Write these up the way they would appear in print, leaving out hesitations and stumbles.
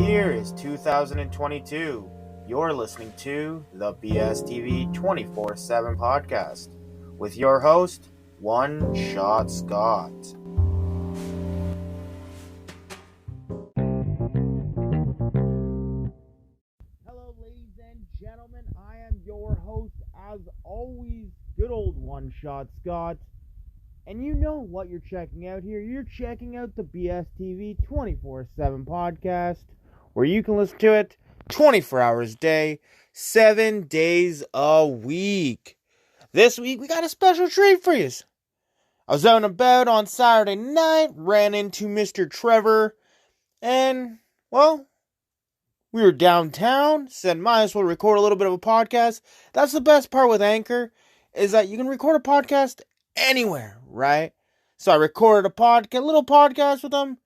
year is 2022. You're listening to the BSTV 24/7 podcast with your host, One Shot Scott. Hello, ladies and gentlemen. I am your host, as always, good old One Shot Scott. And you know what you're checking out here. You're checking out the BSTV 24/7 podcast, where you can listen to it 24 hours a day, 7 days a week. This week, we got a special treat for you. I was out and about on Saturday night, ran into Mr. Trevor, and, well, we were downtown, said might as well record a little bit of a podcast. That's the best part with Anchor, is that you can record a podcast anywhere, right? So I recorded a little podcast with them.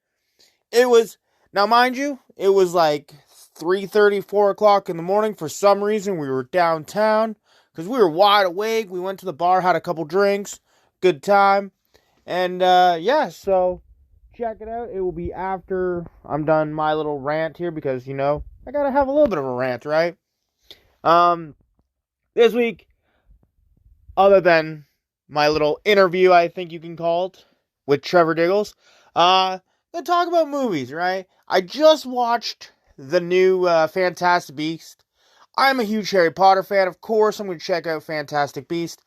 It was, now mind you, it was like 3:30, 4 o'clock in the morning. For some reason, we were downtown, because we were wide awake. We went to the bar, had a couple drinks, good time. And, so check it out. It will be after I'm done my little rant here, because, I gotta have a little bit of a rant, right? This week, other than my little interview, I think you can call it, with Trevor DIggles, gonna talk about movies, right? I just watched the new Fantastic Beast. I'm a huge Harry Potter fan, of course. I'm gonna check out Fantastic Beast.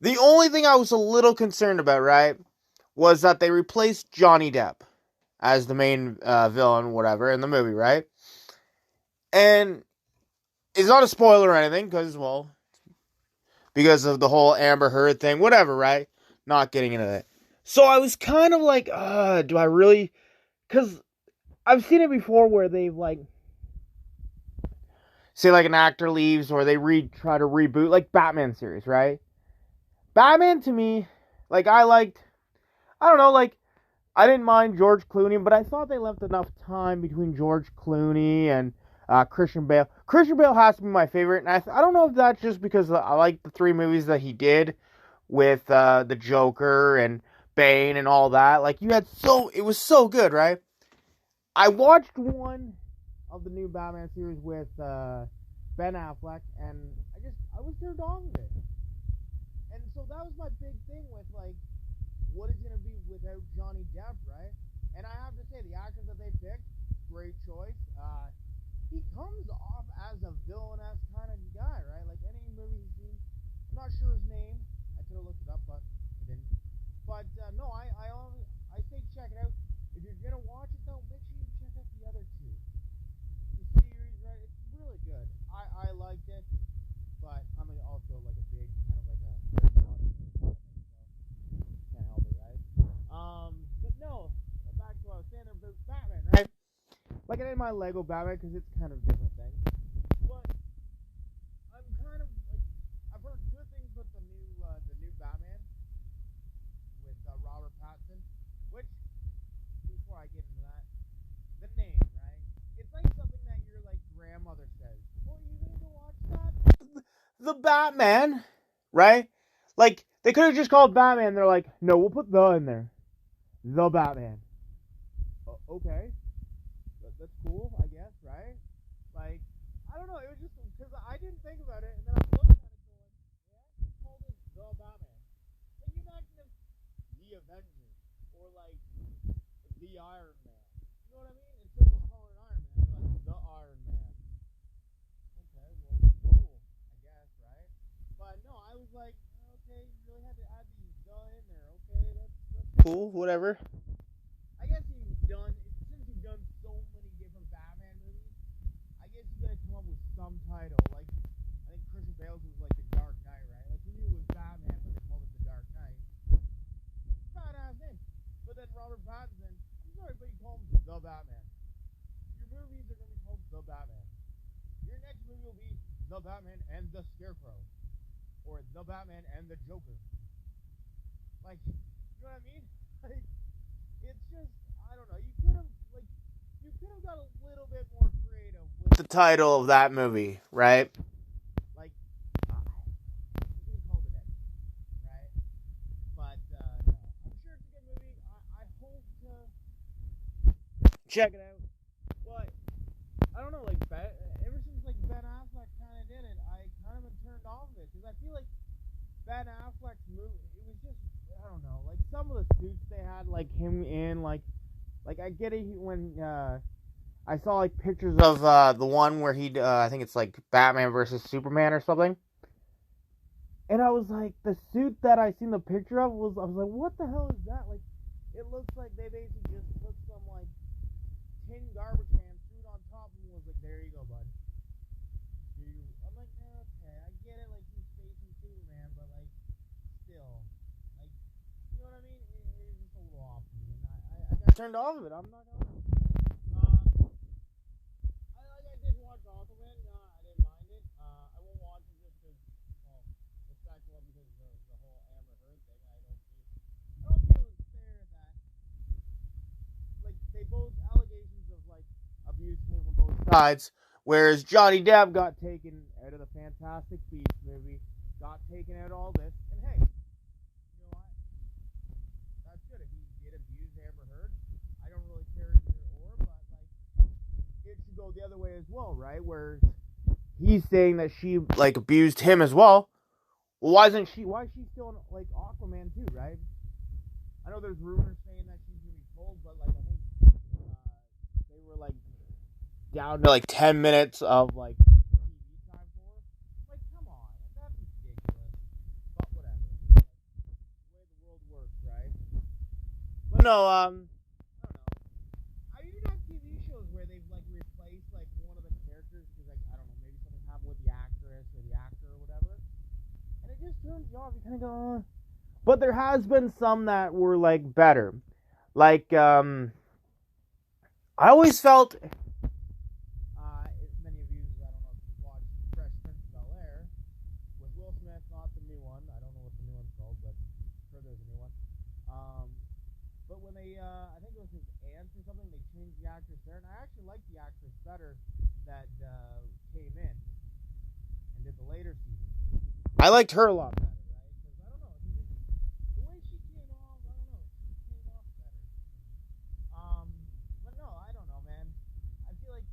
The only thing I was a little concerned about, right, was that they replaced Johnny Depp as the main villain, whatever, in the movie, right? And it's not a spoiler or anything, because of the whole Amber Heard thing, whatever, right? Not getting into that. So I was kind of like, do I really? Because I've seen it before where they've, say, an actor leaves, or they try to reboot, Batman series, right? Batman, to me, I didn't mind George Clooney, but I thought they left enough time between George Clooney and Christian Bale. Christian Bale has to be my favorite, and I don't know if that's just because I like the 3 movies that he did with the Joker and Bane and all that. It was so good, right? I watched one of the new Batman series with Ben Affleck, and I was turned on with it. And so that was my big thing with, what is it going to be without Johnny Depp, right? And I have to say, the actors that they picked, great choice. He comes off as a villainous kind of guy, right? Any movie he's seen. I'm not sure his name. I could have looked it up, but I didn't. But, no, I say check it out. If you're going to watch it, though, make sure you check out the other 2. The series, right? It's really good. I liked it, but I'm also, a big, kind of a can't help it, right? But no, back to what I was saying about Batman, right? I didn't mind Lego Batman because it's kind of a different thing. But I'm kind of I've heard good things about the new Batman with Robert Pattinson. Which, before I get into that, the name, right? It's something that your grandmother says. Well, you gonna go watch that? The Batman, right? They could have just called Batman. They're like, no, we'll put the in there. The Batman. Okay. That's cool, I guess, right? I don't know. It was just because I didn't think about it, and then I was looking at it going, yeah, it's called it The Batman. Can you imagine if The Avengers or The Iron Man? You know what I mean? Instead of just calling it Iron Man, they're The Iron Man. Okay, well, cool, I guess, right? But no, I was like, okay, you really had to add the in there. Okay, that's cool, whatever. I guess since you've done so many different Batman movies, I guess you gotta come up with some title. I think Christian Bale's was The Dark Knight, right? He knew it was Batman, but they called it The Dark Knight. It's a badass name. But then Robert Pattinson, I'm sorry, but you call him The Batman. Your movies are gonna be called The Batman. Your next movie will be The Batman and the Scarecrow, or The Batman and the Joker. You know what I mean? It's just, I don't know. You could have got a little bit more creative with the title of that movie, right? You could have called it anything, right? But, no. I'm sure it's a good movie. I hope to check it out. But I don't know, like ever since like Ben Affleck kind of did it, I kind of been turned off of it because I feel like Ben Affleck's movie, it was just I don't know, like some of the suits they had like him in, like I get it when I saw like pictures of the one where he I think it's like Batman versus Superman or something. And I was like, the suit that I seen the picture of I was like, what the hell is that? Like, it looks like they basically just put some like tin garbage can suit on top of him. Was like, there you go, bud. I'm like, okay, I get it. Like he's facing Superman, but like, still, like, you know what I mean? It's just a little off to me, and I got turned off of it. I'm not gonna. I did watch Aquaman. I didn't mind it. I won't watch it just because, well, respectful because of the whole Amber Heard thing. I don't feel it's fair that like they both allegations of like abuse came from both sides. Whereas Johnny Depp got taken out of the Fantastic Beasts movie, got taken out of all this, and hey, you know what? That's good. If he did abuse Amber Heard, I don't really care either or, but like it should go the other way as well, right? Where he's saying that she like abused him as well. Well, why is she still in like Aquaman too, right? I know there's rumors saying that she's gonna be pulled, but like I think they were like down to like 10 minutes of like TV time for her. Like, come on, that's ridiculous. But whatever. Like, the way the world works, right? But no, I don't know. I even have TV shows where they've like replaced like one of the characters because like I don't know, maybe something happened with the actress or the actor or whatever, and it just turns you off. You kind of go, But there has been some that were like better, like I always felt. Many of you, I don't know if you've watched Fresh Prince of Bel-Air with Will Smith, not the new one. I don't know what the new one's called, but I'm sure there's a new one. But when they, I think it was his aunt or something, they changed the actress there, and I actually liked the actress better that came in and did the later season. I liked her a lot better, right? Because I don't know, the way she came off, I don't know, she came off better. But no, I don't know, man. I feel like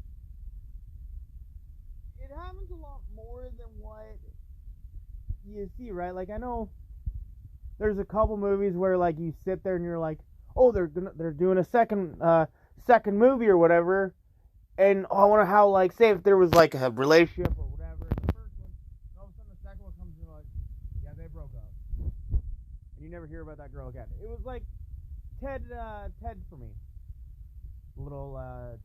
it happens a lot more than what you see, right? Like I know there's a couple movies where like you sit there and you're like, oh, they're doing a second movie or whatever, and I wonder how, like, say if there was like a relationship or whatever in the first one, and all of a sudden the second one comes in like, yeah, they broke up, and you never hear about that girl again. It was like Ted for me, little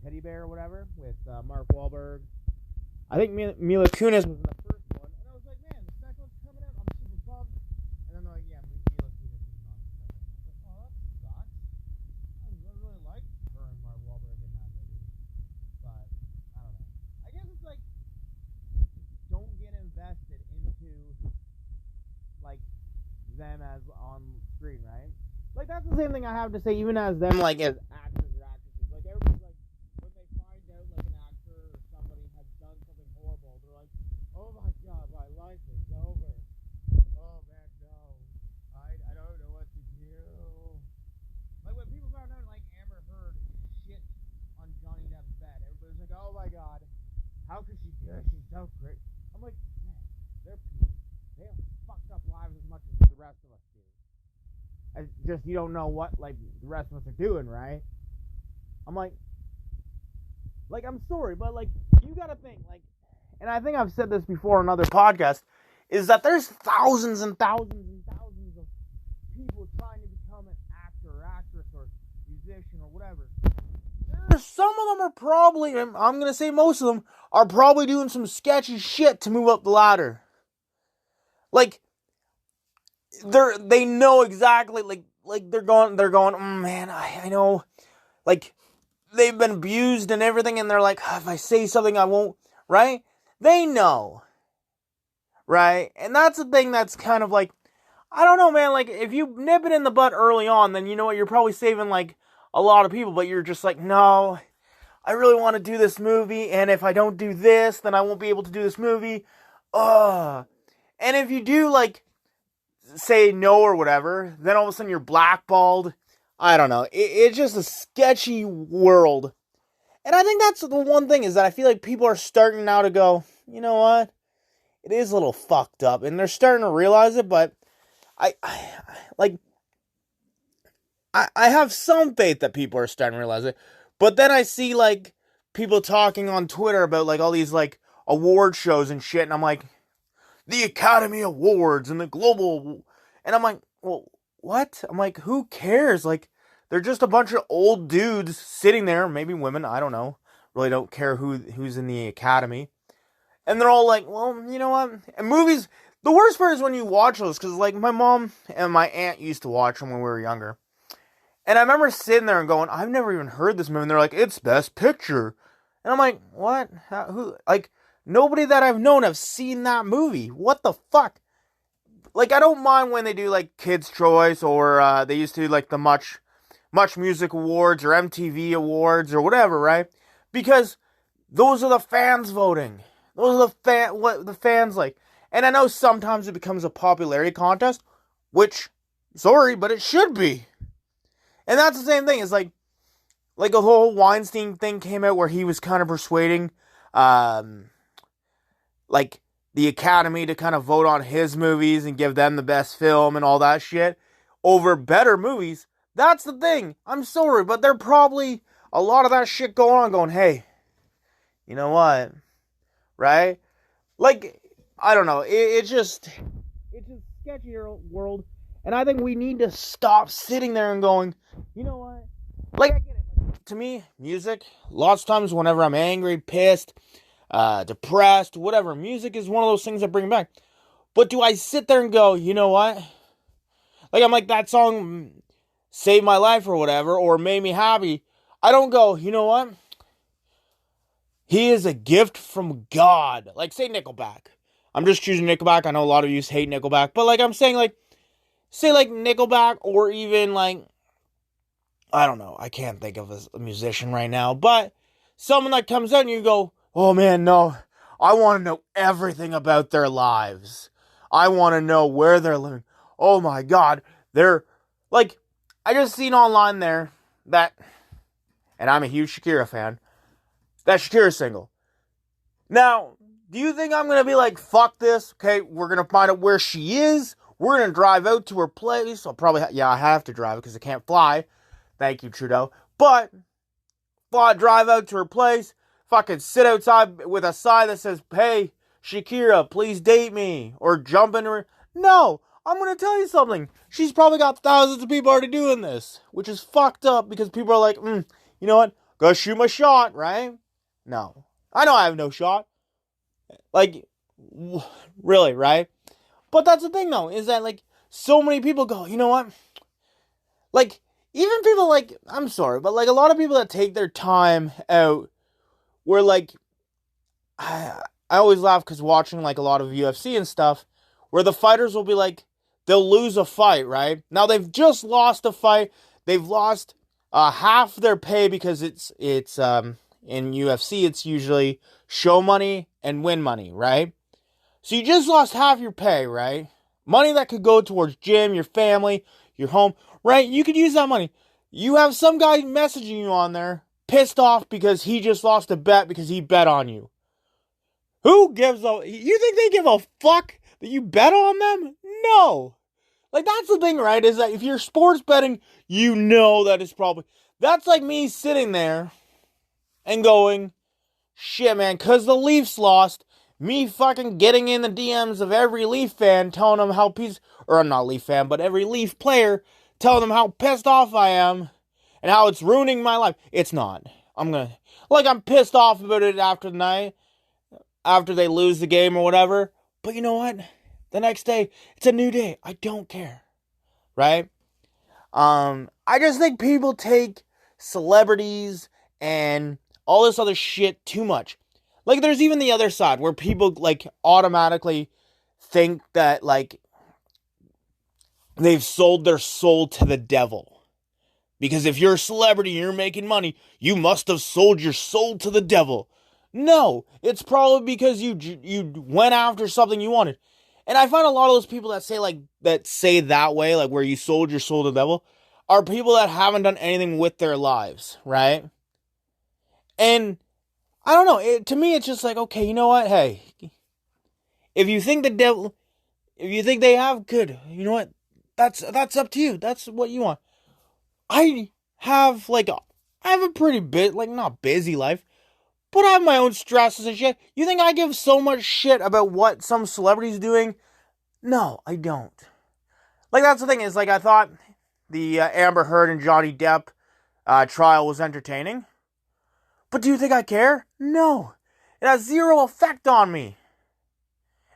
teddy bear or whatever with Mark Wahlberg. I think Mila Kunis was in the first one, and I was like, man, the second one's coming out. I'm super pumped. And then they're like, yeah, Mila Kunis is not the second one. I was like, oh, that sucks. I really like her and Mark Wahlberg in that movie, but I don't know. I guess it's like don't get invested into like them as on screen, right? Like that's the same thing I have to say, even as them like as actors or actresses. Like everybody's like, when they find out like an actor or somebody has done something horrible, they're like, oh my god, my life is over. Oh man, no. I don't know what to do. Like when people found out like Amber Heard shit on Johnny Depp's bed, everybody's like, oh my god, how could she do it? She's so great. I'm like, man, they're people. They have fucked up lives as much as the rest of us do. It's just you don't know what like the rest of us are doing, right? I'm like I'm sorry, but like you gotta think like, and I think I've said this before on other podcasts, is that there's thousands and thousands and thousands of people trying to become an actor or actress or musician or whatever. Some of them are probably, I'm gonna say most of them are probably doing some sketchy shit to move up the ladder. Like they know exactly like they're going man, I know, like they've been abused and everything, and they're like, oh, if I say something I won't, right? They know, right? And that's the thing that's kind of like, I don't know, man, like if you nip it in the butt early on, then you know what, you're probably saving like a lot of people, but you're just like, no, I really want to do this movie, and if I don't do this, then I won't be able to do this movie. And if you do like say no or whatever, then all of a sudden you're blackballed. I don't know. It's just a sketchy world. And I think that's the one thing, is that I feel like people are starting now to go, you know what? It is a little fucked up, and they're starting to realize it, but I have some faith that people are starting to realize it. But then I see, like, people talking on Twitter about, like, all these, like, award shows and shit, and I'm like, the Academy Awards and the Global, and I'm like, well, what? I'm like, who cares? Like, they're just a bunch of old dudes sitting there, maybe women, I don't know. Really don't care who's in the Academy. And they're all like, well, you know what? And movies, the worst part is when you watch those, because, like, my mom and my aunt used to watch them when we were younger. And I remember sitting there and going, I've never even heard this movie. And they're like, it's Best Picture. And I'm like, what? Who? Like, nobody that I've known have seen that movie. What the fuck? Like, I don't mind when they do, like, Kids' Choice, or they used to do, like, the Much Music Awards or MTV Awards or whatever, right? Because those are the fans voting. Those are what the fans like. And I know sometimes it becomes a popularity contest, which, sorry, but it should be. And that's the same thing. It's like the whole Weinstein thing came out where he was kind of persuading, like, the Academy to kind of vote on his movies and give them the best film and all that shit over better movies. That's the thing. I'm sorry, but there probably a lot of that shit going on, hey, you know what? Right? Like, I don't know. It's just sketchier world. And I think we need to stop sitting there and going, you know what? Like, I get it. Like, to me, music, lots of times whenever I'm angry, pissed, depressed, whatever, music is one of those things that bring me back. But do I sit there and go, you know what? Like, I'm like, that song saved my life or whatever, or made me happy. I don't go, you know what? He is a gift from God. Like, say Nickelback. I'm just choosing Nickelback. I know a lot of you hate Nickelback. But, like, I'm saying, like, say, like, Nickelback, or even, like, I don't know. I can't think of a musician right now. But someone that comes out and you go, oh, man, no. I want to know everything about their lives. I want to know where they're living. Oh, my God. They're, like, I just seen online there that, and I'm a huge Shakira fan, that Shakira single. Now, do you think I'm going to be like, fuck this? Okay, we're going to find out where she is. We're going to drive out to her place. I'll probably, I have to drive because I can't fly. Thank you, Trudeau. But, drive out to her place. Fucking sit outside with a sign that says, hey, Shakira, please date me. Or jump in her. No, I'm going to tell you something. She's probably got thousands of people already doing this. Which is fucked up because people are like, you know what? Go shoot my shot, right? No. I know I have no shot. Like, really, right? But that's the thing, though, is that, like, so many people go, you know what? Like, even people, like, I'm sorry, but, like, a lot of people that take their time out where, like, I always laugh because watching, like, a lot of UFC and stuff, where the fighters will be like, they'll lose a fight, right? Now, they've just lost a fight. They've lost half their pay because it's in UFC, it's usually show money and win money, right? So you just lost half your pay, right? Money that could go towards gym, your family, your home, right? You could use that money. You have some guy messaging you on there, pissed off because he just lost a bet because he bet on you. Who gives a... You think they give a fuck that you bet on them? No. Like, that's the thing, right? Is that if you're sports betting, you know that it's probably... That's like me sitting there and going, shit, man, because the Leafs lost, me fucking getting in the DMs of every Leaf fan, telling them how or I'm not a Leaf fan, but every Leaf player, telling them how pissed off I am, and how it's ruining my life. It's not. I'm pissed off about it after the night, after they lose the game or whatever, but you know what? The next day, it's a new day. I don't care. Right? I just think people take celebrities and all this other shit too much. Like, there's even the other side where people, like, automatically think that, like, they've sold their soul to the devil. Because if you're a celebrity and you're making money, you must have sold your soul to the devil. No, it's probably because you went after something you wanted. And I find a lot of those people that say that way, like where you sold your soul to the devil, are people that haven't done anything with their lives, right? And I don't know. To me, it's just like, okay, you know what? Hey, if you think the devil, if you think they have, good. You know what? That's up to you. That's what you want. I have I have a pretty not busy life, but I have my own stresses and shit. You think I give so much shit about what some celebrity's doing? No, I don't. Like, that's the thing is, like, I thought the Amber Heard and Johnny Depp trial was entertaining. But do you think I care? No. It has zero effect on me.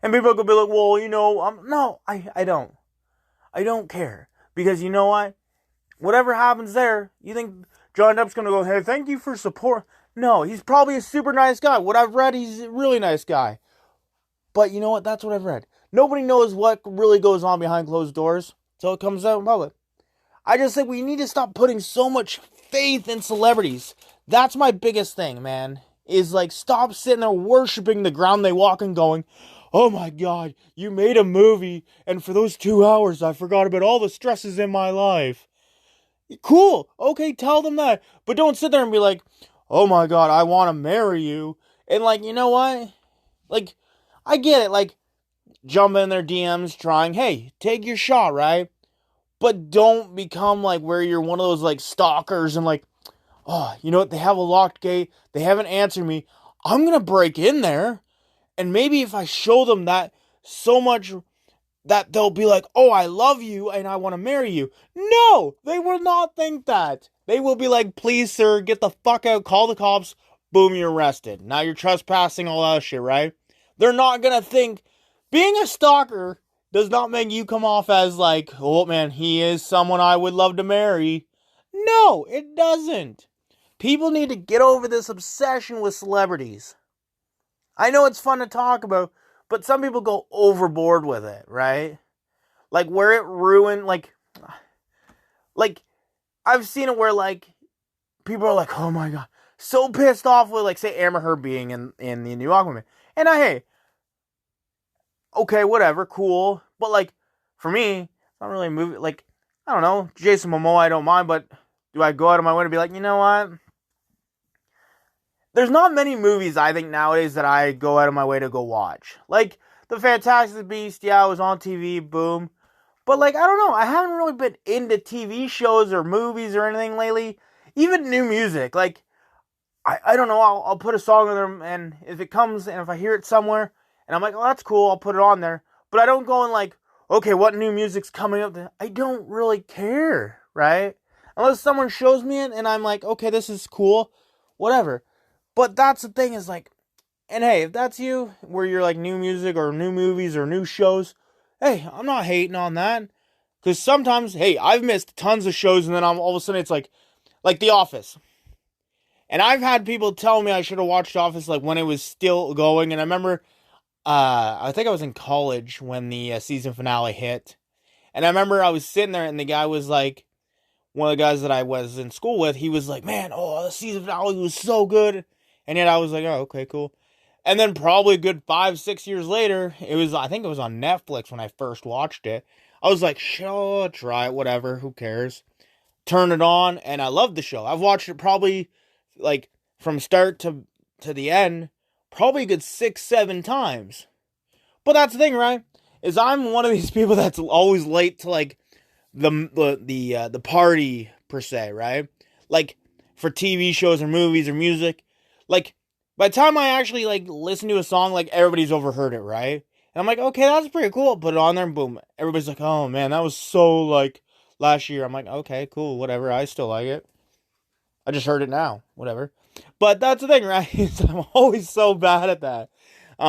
And people could be like, well, no, I don't. I don't care. Because you know what? Whatever happens there, you think Johnny Depp's going to go, hey, thank you for support. No, he's probably a super nice guy. What I've read, he's a really nice guy. But you know what? That's what I've read. Nobody knows what really goes on behind closed doors, so it comes out in public. I just think we need to stop putting so much faith in celebrities. That's my biggest thing, man. Is like, stop sitting there worshiping the ground they walk and going, oh my God, you made a movie, and for those 2 hours I forgot about all the stresses in my life. Cool, okay, tell them that. But don't sit there and be like, oh my God, I want to marry you. And like, you know what? Like, I get it, like, jump in their DMs trying, hey, take your shot, right? But don't become like where you're one of those like stalkers and like, oh, you know what? They have a locked gate. They haven't answered me. I'm going to break in there. And maybe if I show them that so much that they'll be like, oh, I love you and I want to marry you. No, they will not think that. They will be like, please, sir, get the fuck out. Call the cops. Boom, you're arrested. Now you're trespassing, all that shit, right? They're not going to think. Being a stalker does not make you come off as like, oh man, he is someone I would love to marry. No, it doesn't. People need to get over this obsession with celebrities. I know it's fun to talk about, but some people go overboard with it, right? Like, where it ruined, like, I've seen it where, like, people are like, oh my God, so pissed off with, like, say, Amber Heard being in the new Aquaman. And hey, okay, whatever, cool. But, like, for me, it's not really a movie. Like, I don't know, Jason Momoa, I don't mind, but do I go out of my way to be like, you know what? There's not many movies, I think, nowadays that I go out of my way to go watch. Like, The Fantastic Beast, yeah, it was on TV, boom. But, like, I don't know, I haven't really been into TV shows or movies or anything lately. Even new music, like, I don't know, I'll put a song on there, and if it comes, and if I hear it somewhere, and I'm like, oh, that's cool, I'll put it on there. But I don't go and like, okay, what new music's coming up? I don't really care, right? Unless someone shows me it, and I'm like, okay, this is cool, whatever. But that's the thing is like, and hey, if that's you, where you're like new music or new movies or new shows, hey, I'm not hating on that. Because sometimes, hey, I've missed tons of shows and then all of a sudden it's like The Office. And I've had people tell me I should have watched Office like when it was still going. And I remember, I think I was in college when the season finale hit. And I remember I was sitting there and the guy was like, one of the guys that I was in school with, he was like, man, oh, the season finale was so good. And yet I was like, oh, okay, cool. And then probably a good 5-6 years later, I think it was on Netflix when I first watched it. I was like, sure, try it, whatever, who cares? Turn it on, and I loved the show. I've watched it probably, like, from start to the end, probably a good 6-7 times. But that's the thing, right? Is I'm one of these people that's always late to, like, the party, per se, right? Like, for TV shows or movies or music. Like, by the time I actually, like, listen to a song, like, everybody's overheard it, right? And I'm like, okay, that's pretty cool. Put it on there and boom. Everybody's like, oh, man, that was so, like, last year. I'm like, okay, cool, whatever. I still like it. I just heard it now. Whatever. But that's the thing, right? I'm always so bad at that. But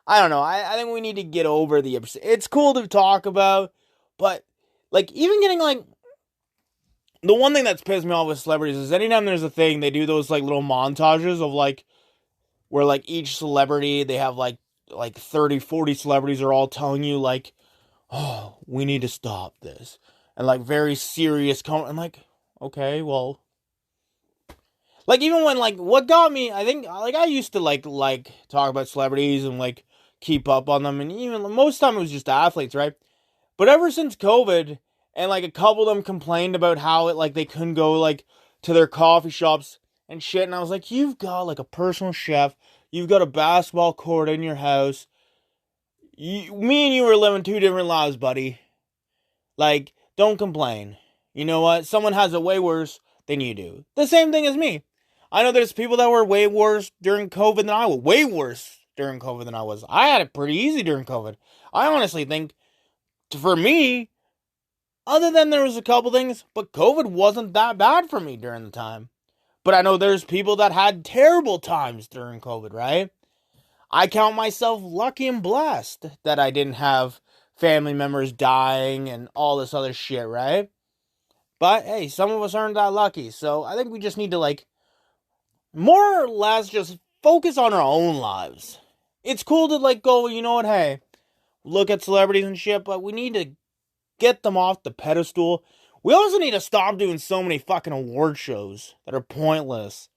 I don't know. I think we need to get over it's cool to talk about, but, like, even getting, like, the one thing that's pissed me off with celebrities is anytime there's a thing, they do those, like, little montages of, like, where, like, each celebrity, they have, like 30, 40 celebrities are all telling you, like, oh, we need to stop this. And, like, very serious I'm like, okay, well. Like, even when, like, what got me, I think, like, I used to, like, talk about celebrities and, like, keep up on them. And even, most of the time it was just athletes, right? But ever since COVID, and, like, a couple of them complained about how it, like, they couldn't go, like, to their coffee shops and shit. And I was like, you've got like a personal chef. You've got a basketball court in your house. Me and you are living two different lives, buddy. Like, don't complain. You know what? Someone has it way worse than you do. The same thing as me. I know there's people that were way worse during COVID than I was. Way worse during COVID than I was. I had it pretty easy during COVID. I honestly think, for me, other than there was a couple things, but COVID wasn't that bad for me during the time. But I know there's people that had terrible times during COVID, right? I count myself lucky and blessed that I didn't have family members dying and all this other shit, right? But hey, some of us aren't that lucky. So I think we just need to, like, more or less just focus on our own lives. It's cool to, like, go, you know what, hey, look at celebrities and shit, but we need to get them off the pedestal. We also need to stop doing so many fucking award shows that are pointless.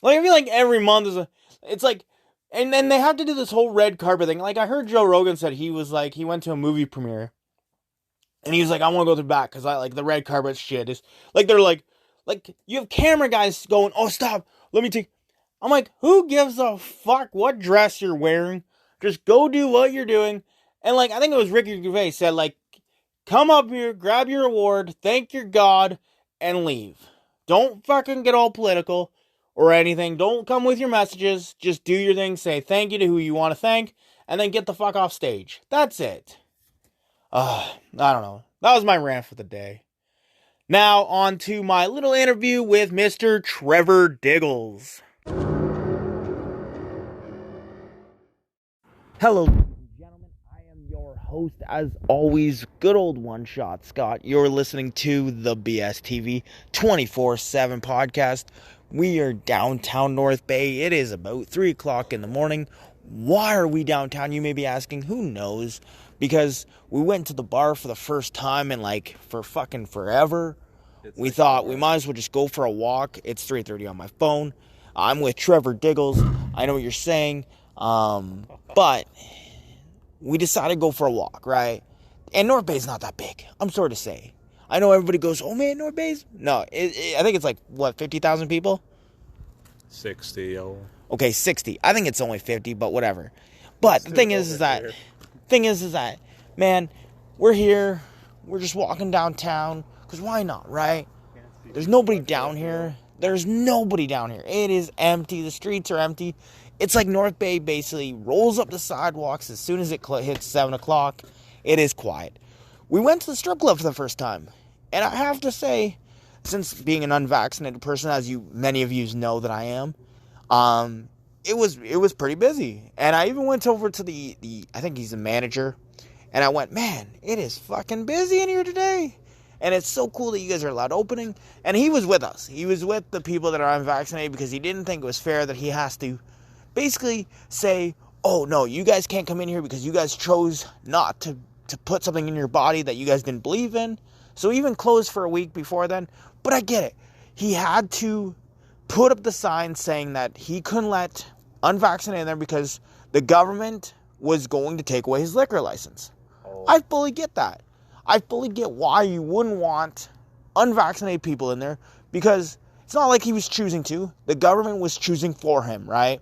Like, I feel like every month it's like, and then they have to do this whole red carpet thing. Like, I heard Joe Rogan said he went to a movie premiere, and he was like, I want to go to the back, because I like the red carpet shit is, like, they're like, you have camera guys going, oh, stop, let me take, I'm like, who gives a fuck what dress you're wearing? Just go do what you're doing. And, like, I think it was Ricky Gervais said, like, come up here, grab your award, thank your God, and leave. Don't fucking get all political or anything. Don't come with your messages. Just do your thing, say thank you to who you want to thank, and then get the fuck off stage. That's it. I don't know. That was my rant for the day. Now, on to my little interview with Mr. Trevor DIggles. Hello, ladies and gentlemen. I am your host, as always, good old one-shot Scott. You're listening to the BSTV 24/7 podcast. We are downtown North Bay. It is about 3 o'clock in the morning. Why are we downtown, you may be asking? Who knows? Because we went to the bar for the first time in, like, for fucking forever. We thought we might as well just go for a walk. It's 3:30 on my phone. I'm with Trevor DIggles. I know what you're saying. But we decided to go for a walk, right? And North Bay's not that big, I'm sorry to say. I know everybody goes, oh man, North Bay's? No, I think it's like, what, 50,000 people? 60, Okay, 60. I think it's only 50, but whatever. But the thing is that, man, we're here. We're just walking downtown. Because why not, right? There's nobody down here. There's nobody down here. It is empty. The streets are empty. It's like North Bay basically rolls up the sidewalks as soon as it hits 7 o'clock. It is quiet. We went to the strip club for the first time. And I have to say, since being an unvaccinated person, as many of you know that I am, it was pretty busy. And I even went over to the I think he's the manager, and I went, man, it is fucking busy in here today. And it's so cool that you guys are allowed opening. And he was with us. He was with the people that are unvaccinated because he didn't think it was fair that he has to basically say, oh, no, you guys can't come in here because you guys chose not to put something in your body that you guys didn't believe in. So even closed for a week before then. But I get it. He had to put up the sign saying that he couldn't let unvaccinated in there because the government was going to take away his liquor license. Oh. I fully get that. I fully get why you wouldn't want unvaccinated people in there, because it's not like he was choosing to. The government was choosing for him, right?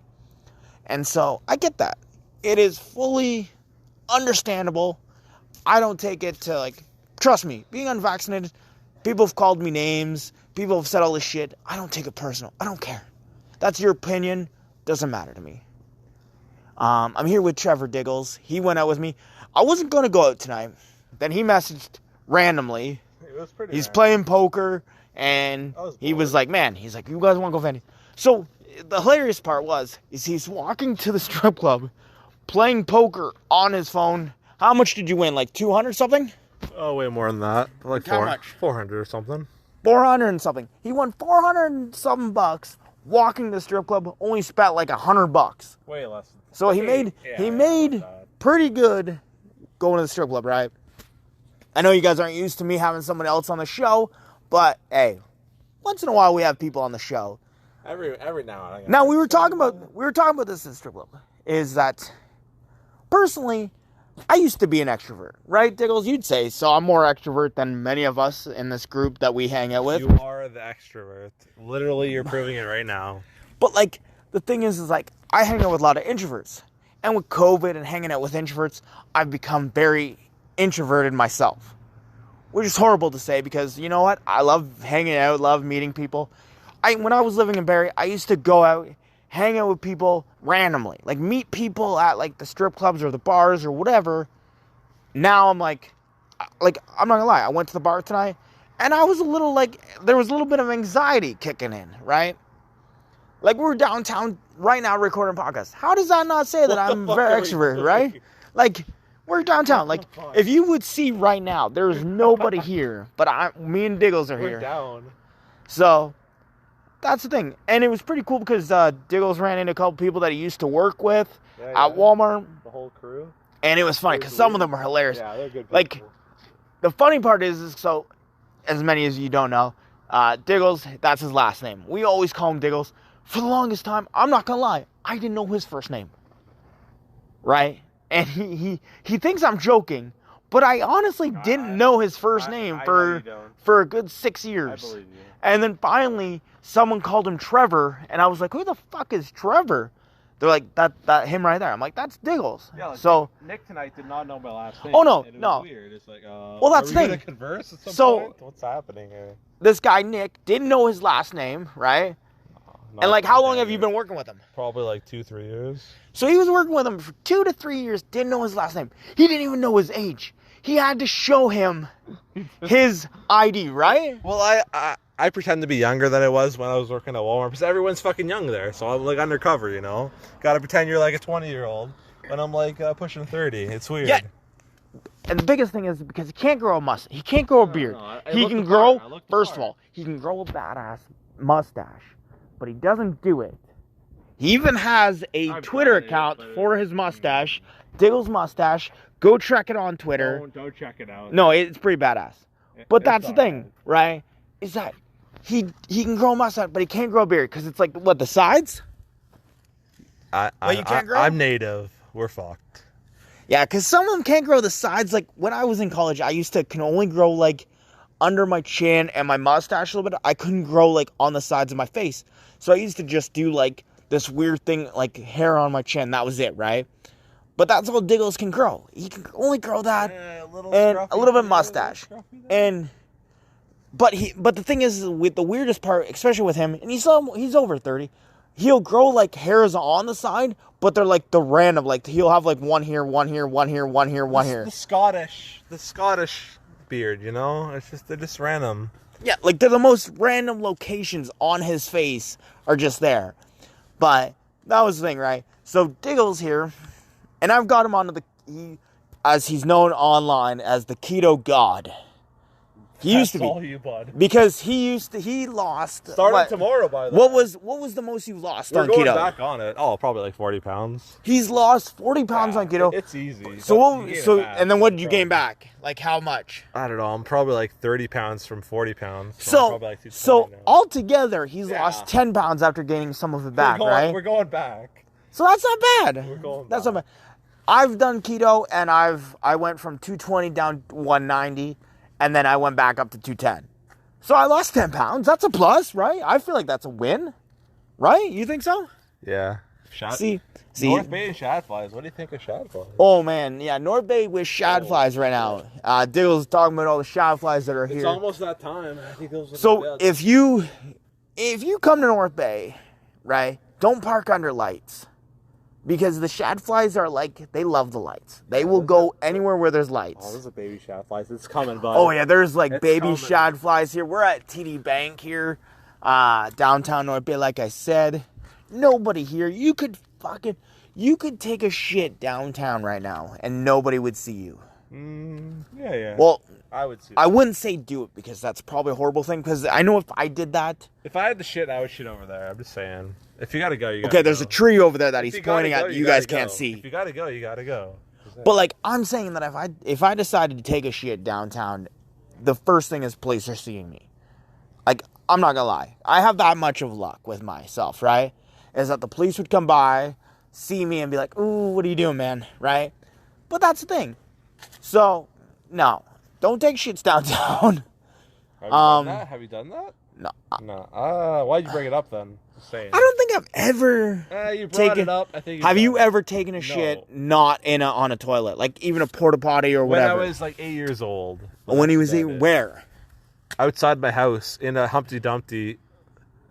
And so I get that. It is fully understandable. I don't take it to, like, trust me, being unvaccinated, people have called me names, people have said all this shit. I don't take it personal. I don't care. That's your opinion. Doesn't matter to me. I'm here with Trevor DIggles. He went out with me. I wasn't going to go out tonight. Then he messaged randomly. He's playing poker, and he was like, man, he's like, you guys want to go venting? So the hilarious part is he's walking to the strip club, playing poker on his phone. How much did you win? Like 200 something? Oh, way more than that. Like how much? 400 or something. 400 and something. He won 400 and something bucks walking to the strip club. Only spent like $100. Way less. So he made pretty good going to the strip club, right? I know you guys aren't used to me having someone else on the show, but hey, once in a while we have people on the show. Every now and then. Now we were talking about this in the strip club. Is that personally, I used to be an extrovert, right, Diggles? You'd say so. I'm more extrovert than many of us in this group that we hang out with. You are the extrovert. Literally, you're proving it right now. But, like, the thing is like, I hang out with a lot of introverts. And with COVID and hanging out with introverts, I've become very introverted myself. Which is horrible to say because, you know what? I love hanging out, love meeting people. When I was living in Barrie, I used to go out, hang out with people randomly. Like, meet people at, like, the strip clubs or the bars or whatever. Now I'm like, I'm not gonna lie. I went to the bar tonight, and I was a little, like, there was a little bit of anxiety kicking in, right? Like, we're downtown right now recording a podcast. How does that not say that I'm very extrovert, right? Like, we're downtown. Like, if you would see right now, there's nobody here, but me and Diggles are here. We're down. So, that's the thing. And it was pretty cool because Diggles ran into a couple people that he used to work with at Walmart. The whole crew. And it was funny because some of them were hilarious. Yeah, they're good people. Like, the funny part is, so, as many as you don't know, Diggles, that's his last name. We always call him Diggles. For the longest time, I'm not gonna lie, I didn't know his first name. Right? And he thinks I'm joking, but I honestly didn't know his first name for a good 6 years. I believe you. And then finally, someone called him Trevor, and I was like, who the fuck is Trevor? They're like, that him right there. I'm like, that's Diggles. Yeah, like, so Nick tonight did not know my last name. Oh, no, and it was no. Weird. It's like, well, that's the thing. Gonna converse at some So- point? What's happening here? this guy, Nick, didn't know his last name, right? And, like, how long have you been working with him? Probably like 2-3 years. So he was working with him for 2 to 3 years, didn't know his last name. He didn't even know his age. He had to show him his ID, right? Well, I pretend to be younger than I was when I was working at Walmart because everyone's fucking young there. So I'm like undercover, you know? Gotta pretend you're like a 20-year-old when I'm like pushing 30. It's weird. Yeah. And the biggest thing is because he can't grow a mustache. He can't grow a beard. He can grow, first of all, he can grow a badass mustache. But he doesn't do it. He even has a Twitter account for his mustache, Diggles Mustache. Go check it on Twitter. Don't check it out. No, it's pretty badass. But that's the thing, right? Is that he can grow a mustache, but he can't grow a beard because it's like what, the sides? You can't grow? I'm native. We're fucked. Yeah, because some of them can't grow the sides. Like when I was in college, I used to can only grow like under my chin and my mustache a little bit. I couldn't grow like on the sides of my face. So I used to just do like this weird thing, like hair on my chin. That was it, right? But that's all Diggles can grow. He can only grow that and a little bit mustache. But the thing is, with the weirdest part, especially with him, and he's over 30, he'll grow like hairs on the side, but they're like the random. Like he'll have like one here, one here, one here, one here, one here. The Scottish beard, you know? It's just they're just random. Yeah, like they're the most random locations on his face are just there. But that was the thing, right? So Diggles here, and I've got him onto as he's known online as the Keto God. He used to be. All you, bud. Because he lost. Starting tomorrow, by the way. What was the most you lost We're on going keto? back on it. Oh, probably like 40 pounds. He's lost 40 pounds on keto. It's easy. And then what did you gain back? Like how much? I don't know. I'm probably like 30 pounds from 40 pounds. So, I'm probably like 220 so now. altogether, he's lost 10 pounds after gaining some of it back, right? We're going back. So that's not bad. We're going That's back. not bad. I've done keto, and I went from 220 down to 190, and then I went back up to 210. So I lost 10 pounds. That's a plus, right? I feel like that's a win, right? You think so? Yeah. See, North Bay and shad flies. What do you think of shad flies? Oh man, yeah, North Bay with shad flies right now. Diggles talking about all the shad flies that are here. It's almost that time. I think those are So if you come to North Bay, right, don't park under lights. Because the shad flies are like, they love the lights. They will go anywhere where there's lights. Oh, there's a baby shad flies. It's coming, bud. Oh yeah, there's like baby coming. shad flies here. We're at TD Bank here, downtown North Bay, like I said. Nobody here. You could take a shit downtown right now and nobody would see you. Yeah. Well, I would see. I wouldn't say do it because that's probably a horrible thing. Because I know if I did that. If I had the shit, I would shit over there. I'm just saying. If you gotta go, you gotta Okay, there's go. a tree over there that If he's you gotta pointing go, at. You guys gotta can't go. see. If you gotta go, you gotta go. But like I'm saying that if I decided to take a shit downtown, the first thing is police are seeing me. Like I'm not gonna lie, I have that much of luck with myself, right? Is that the police would come by, see me, and be like, "Ooh, what are you doing, man?" Right? But that's the thing. So, no. Don't take shits downtown. Have you done that? No. No. Why'd you bring it up then? Just saying. I don't think I've ever you brought it up. I think. Have you ever taken a shit not on a toilet? Like even a porta potty or whatever? When I was like 8 years old. When he was 8, where? Outside my house in a Humpty Dumpty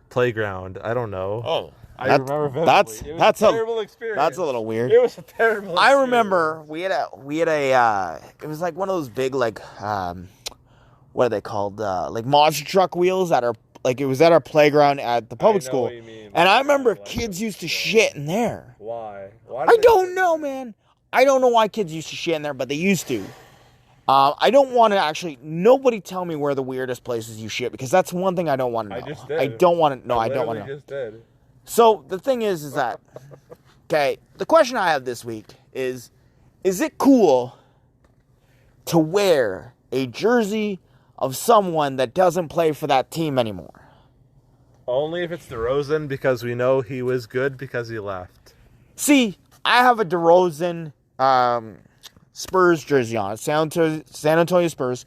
playground. I don't know. Oh. I remember vividly. That's a terrible experience. That's a little weird. It was a terrible experience. I remember we had a it was like one of those big like what are they called? Like monster truck wheels that are like, it was at our playground at the public school. What you mean. And I remember kids used to shit in there. Why? I don't know, man. I don't know why kids used to shit in there, but they used to. I don't want to actually, nobody tell me where the weirdest places you shit, because that's one thing I don't want to know. I just did. I don't want to know. I don't want to know. Just did. So the thing is that, okay, the question I have this week is it cool to wear a jersey of someone that doesn't play for that team anymore? Only if it's DeRozan, because we know he was good because he left. See, I have a DeRozan Spurs jersey on. San Antonio Spurs.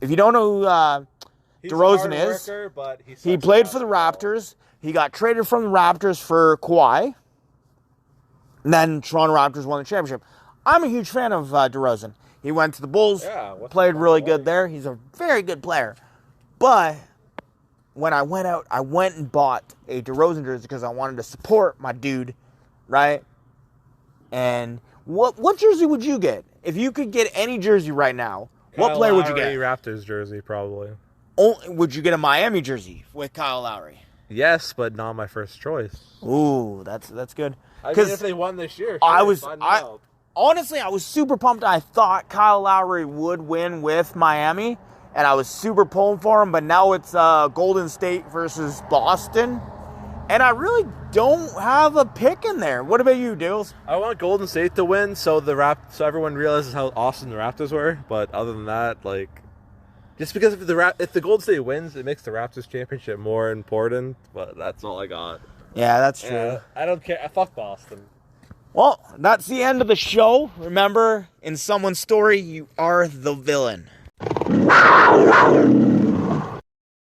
If you don't know who DeRozan is, but he played for the Raptors. He got traded from the Raptors for Kawhi. And then Toronto Raptors won the championship. I'm a huge fan of DeRozan. He went to the Bulls, played really good there. He's a very good player. But when I went out, I went and bought a DeRozan jersey because I wanted to support my dude, right? And what jersey would you get? If you could get any jersey right now, what player would you get? Raptors jersey, probably. Would you get a Miami jersey with Kyle Lowry? Yes, but not my first choice. Ooh, that's good. I mean, if they won this year, honestly, I was super pumped. I thought Kyle Lowry would win with Miami, and I was super pulling for him. But now it's Golden State versus Boston, and I really don't have a pick in there. What about you, Dills? I want Golden State to win, so everyone realizes how awesome the Raptors were. But other than that, like, just because if the Golden State wins, it makes the Raptors championship more important. But that's all I got. Yeah, that's true. I don't care. Fuck Boston. Well, that's the end of the show. Remember, in someone's story, you are the villain.